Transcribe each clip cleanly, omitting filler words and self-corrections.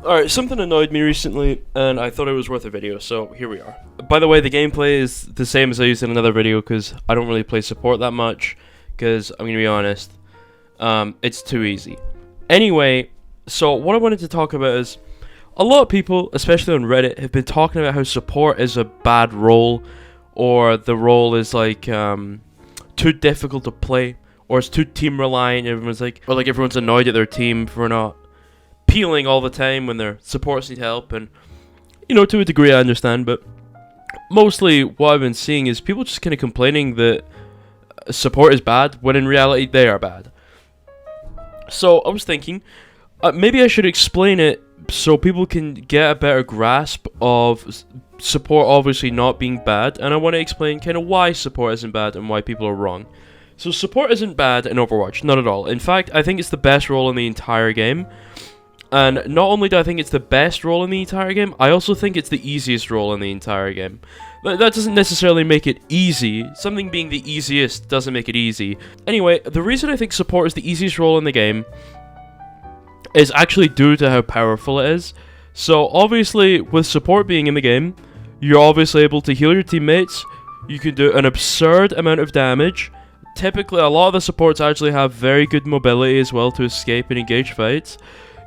Alright, something annoyed me recently, and I thought it was worth a video, so here we are. By the way, the gameplay is the same as I used in another video, because I don't really play support that much, because, I'm gonna be honest, it's too easy. Anyway, so what I wanted to talk about is, a lot of people, especially on Reddit, have been talking about how support is a bad role, or the role is like, too difficult to play, or it's too team reliant, everyone's like, or like everyone's annoyed at their team for not peeling all the time when their supports need help, and you know, to a degree I understand, but mostly what I've been seeing is people just kind of complaining that support is bad when in reality they are bad. So I was thinking maybe I should explain it so people can get a better grasp of support obviously not being bad, and I want to explain kind of why support isn't bad and why people are wrong. So support isn't bad in Overwatch, not at all. In fact, I think it's the best role in the entire game. And not only do I think it's the best role in the entire game, I also think it's the easiest role in the entire game. That doesn't necessarily make it easy. Something being the easiest doesn't make it easy. Anyway, the reason I think support is the easiest role in the game is actually due to how powerful it is. So obviously, with support being in the game, you're obviously able to heal your teammates. You can do an absurd amount of damage. Typically, a lot of the supports actually have very good mobility as well to escape and engage fights.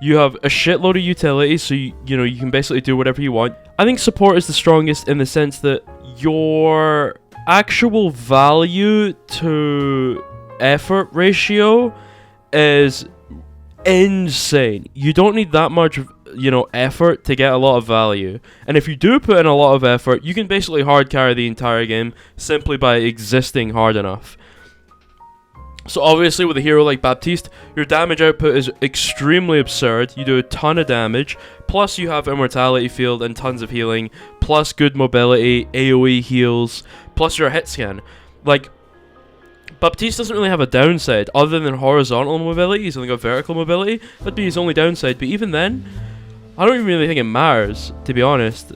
You have a shitload of utility, so you know, you can basically do whatever you want. I think support is the strongest in the sense that your actual value to effort ratio is insane. You don't need that much, you know, effort to get a lot of value. And if you do put in a lot of effort, you can basically hard carry the entire game simply by existing hard enough. So obviously with a hero like Baptiste, your damage output is extremely absurd. You do a ton of damage, plus you have immortality field and tons of healing, plus good mobility, AoE heals, plus your hit scan. Like, Baptiste doesn't really have a downside other than horizontal mobility. He's only got vertical mobility. That'd be his only downside, but even then, I don't even really think it matters, to be honest.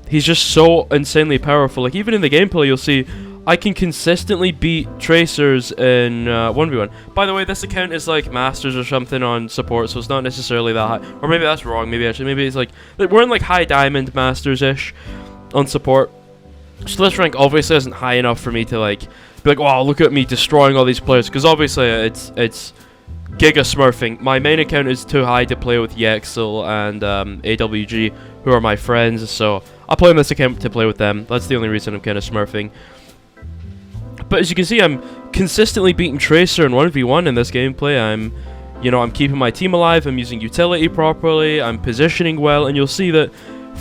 He's just so insanely powerful. Like, even in the gameplay, you'll see I can consistently beat tracers in 1v1. By the way, this account is like Masters or something on support, so it's not necessarily that high. Or maybe that's wrong, maybe it's like we're in like high diamond Masters-ish on support. So this rank obviously isn't high enough for me to like be like, wow, look at me destroying all these players, because obviously it's giga smurfing. My main account is too high to play with Yexel and AWG, who are my friends, so I play on this account to play with them. That's the only reason I'm kind of smurfing. But as you can see, I'm consistently beating Tracer in 1v1 in this gameplay. I'm keeping my team alive, I'm using utility properly, I'm positioning well, and you'll see that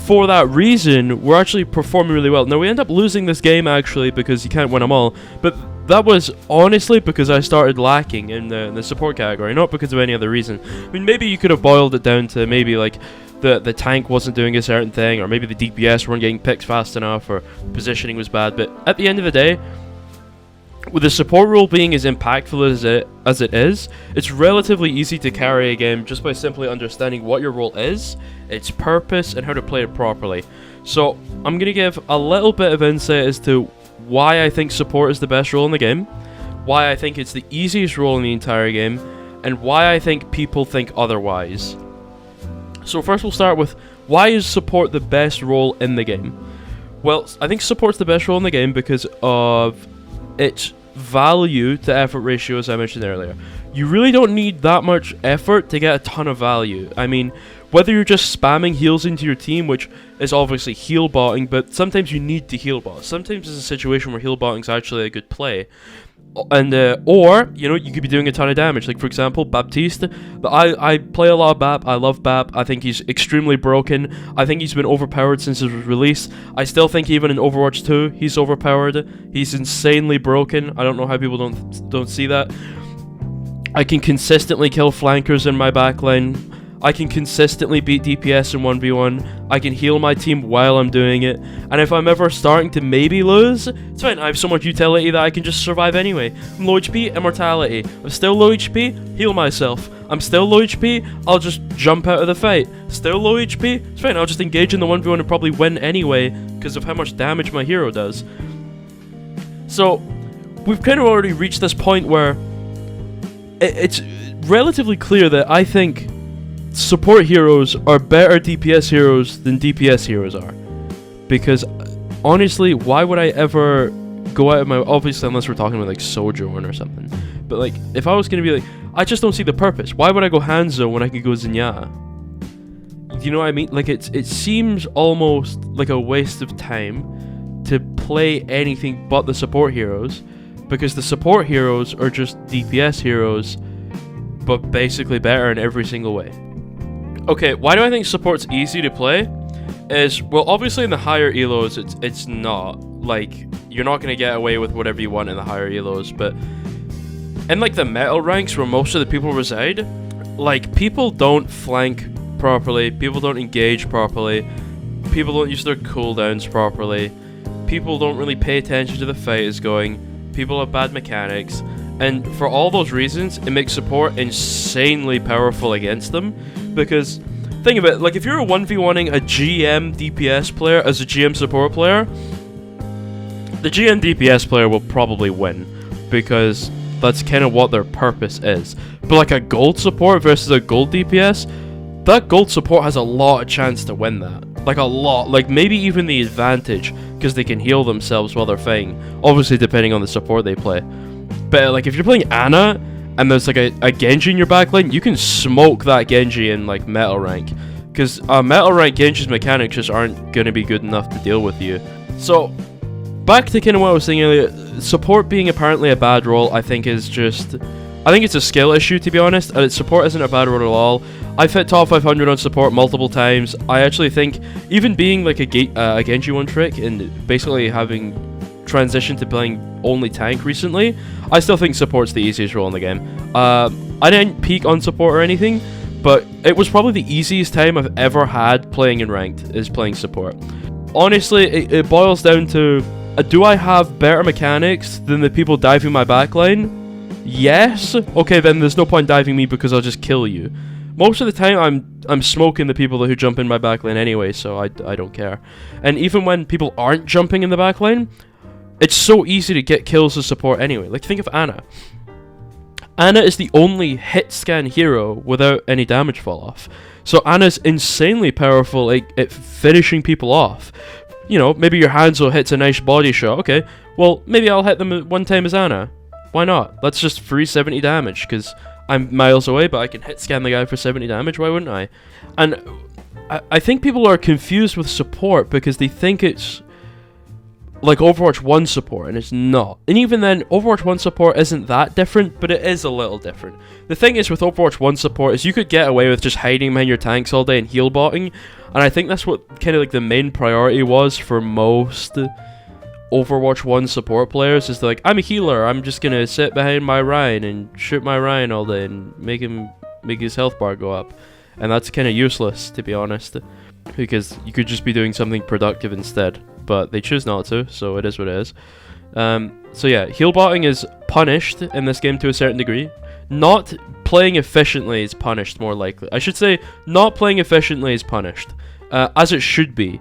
for that reason, we're actually performing really well. Now, we end up losing this game, actually, because you can't win them all, but that was honestly because I started lacking in the support category, not because of any other reason. I mean, maybe you could have boiled it down to maybe, like, the tank wasn't doing a certain thing, or maybe the DPS weren't getting picked fast enough, or positioning was bad, but at the end of the day, with the support role being as impactful as it is, it's relatively easy to carry a game just by simply understanding what your role is, its purpose, and how to play it properly. So, I'm going to give a little bit of insight as to why I think support is the best role in the game, why I think it's the easiest role in the entire game, and why I think people think otherwise. So first we'll start with, why is support the best role in the game? Well, I think support's the best role in the game because of its value to effort ratio, as I mentioned earlier. You really don't need that much effort to get a ton of value. I mean, whether you're just spamming heals into your team, which is obviously heal botting, but sometimes you need to heal bot. Sometimes it's a situation where heal botting is actually a good play. And or, you know, you could be doing a ton of damage. Like, for example, Baptiste. I play a lot of Bap. I love Bap. I think he's extremely broken. I think he's been overpowered since his release. I still think even in Overwatch 2, he's overpowered. He's insanely broken. I don't know how people don't see that. I can consistently kill flankers in my backline. I can consistently beat DPS in 1v1. I can heal my team while I'm doing it. And if I'm ever starting to maybe lose, it's fine. I have so much utility that I can just survive anyway. I'm low HP, immortality. I'm still low HP, heal myself. I'm still low HP, I'll just jump out of the fight. Still low HP, it's fine. I'll just engage in the 1v1 and probably win anyway because of how much damage my hero does. So, we've kind of already reached this point where it's relatively clear that I think support heroes are better DPS heroes than DPS heroes are. Because honestly, why would I ever go out of my, obviously unless we're talking about like Sojourn or something, but like if I was gonna be like, I just don't see the purpose. Why would I go Hanzo when I could go Zenyatta? You know what I mean? Like it seems almost like a waste of time to play anything but the support heroes, because the support heroes are just DPS heroes, but basically better in every single way. Okay, why do I think support's easy to play? Is, well, obviously in the higher elos, it's not. Like, you're not going to get away with whatever you want in the higher elos, but in, like, the metal ranks where most of the people reside, like, people don't flank properly, people don't engage properly, people don't use their cooldowns properly, people don't really pay attention to the fight is going, people have bad mechanics, and for all those reasons, it makes support insanely powerful against them, because think of it, like if you're 1v1ing a GM DPS player as a GM support player, the GM DPS player will probably win, because that's kind of what their purpose is. But like a gold support versus a gold DPS, that gold support has a lot of chance to win that. Like a lot, like maybe even the advantage, because they can heal themselves while they're fighting, obviously depending on the support they play. But like if you're playing Ana, and there's like a Genji in your backline, you can smoke that Genji in like metal rank, because metal rank Genji's mechanics just aren't going to be good enough to deal with you. So back to kind of what I was saying earlier, support being apparently a bad role, I think is just, I think it's a skill issue, to be honest. Support isn't a bad role at all. I've hit top 500 on support multiple times. I actually think even being like a Genji one trick and basically having transitioned to playing only tank recently, I still think support's the easiest role in the game. I didn't peak on support or anything, but it was probably the easiest time I've ever had playing in ranked, is playing support. Honestly, it boils down to, do I have better mechanics than the people diving my backline? Yes? Okay, then there's no point diving me because I'll just kill you. Most of the time, I'm smoking the people who jump in my backline anyway, so I don't care. And even when people aren't jumping in the backline, it's so easy to get kills as support anyway. Like, think of Ana. Ana is the only hit scan hero without any damage fall off. So Ana's insanely powerful, like, at finishing people off. You know, maybe your Hanzo hits a nice body shot. Okay, well, maybe I'll hit them one time as Ana. Why not? That's just free 70 damage, because I'm miles away, but I can hit scan the guy for 70 damage. Why wouldn't I? And I think people are confused with support because they think it's like Overwatch 1 support, and it's not. And even then, Overwatch 1 support isn't that different, but it is a little different. The thing is with Overwatch 1 support is you could get away with just hiding behind your tanks all day and heal botting, and I think that's what kind of like the main priority was for most Overwatch 1 support players, is like, I'm a healer, I'm just gonna sit behind my Ryan and shoot my Ryan all day and make his health bar go up. And that's kind of useless, to be honest, because you could just be doing something productive instead. But they choose not to, so it is what it is. So yeah, heal botting is punished in this game to a certain degree. Not playing efficiently is punished, more likely. I should say, not playing efficiently is punished. As it should be.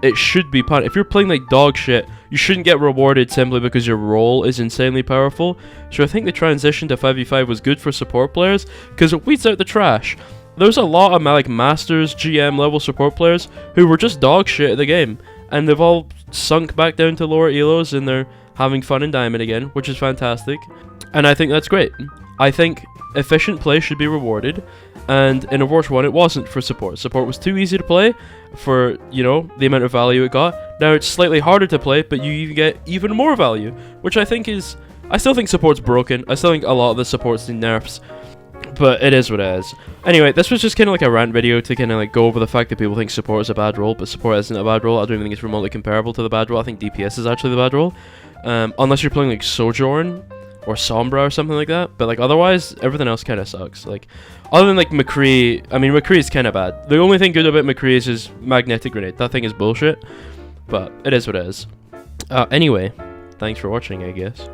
It should be punished. If you're playing like dog shit, you shouldn't get rewarded simply because your role is insanely powerful. So I think the transition to 5v5 was good for support players, because it weeds out the trash. There's a lot of like Masters, GM level support players who were just dog shit at the game, and they've all sunk back down to lower elos and they're having fun in Diamond again, which is fantastic. And I think that's great. I think efficient play should be rewarded, and in Overwatch 1 it wasn't for support. Support was too easy to play for, you know, the amount of value it got. Now it's slightly harder to play, but you even get even more value, which I think is, I still think support's broken. I still think a lot of the supports need nerfs, but it is what it is. Anyway, this was just kind of like a rant video to kind of like go over the fact that people think support is a bad role, but support isn't a bad role. I don't even think it's remotely comparable to the bad role. I think DPS is actually the bad role, unless you're playing like Sojourn or Sombra or something like that. But like otherwise, everything else kind of sucks. Like other than like McCree, I mean McCree is kind of bad. The only thing good about McCree is his magnetic grenade. That thing is bullshit, but it is what it is. Anyway, thanks for watching, I guess.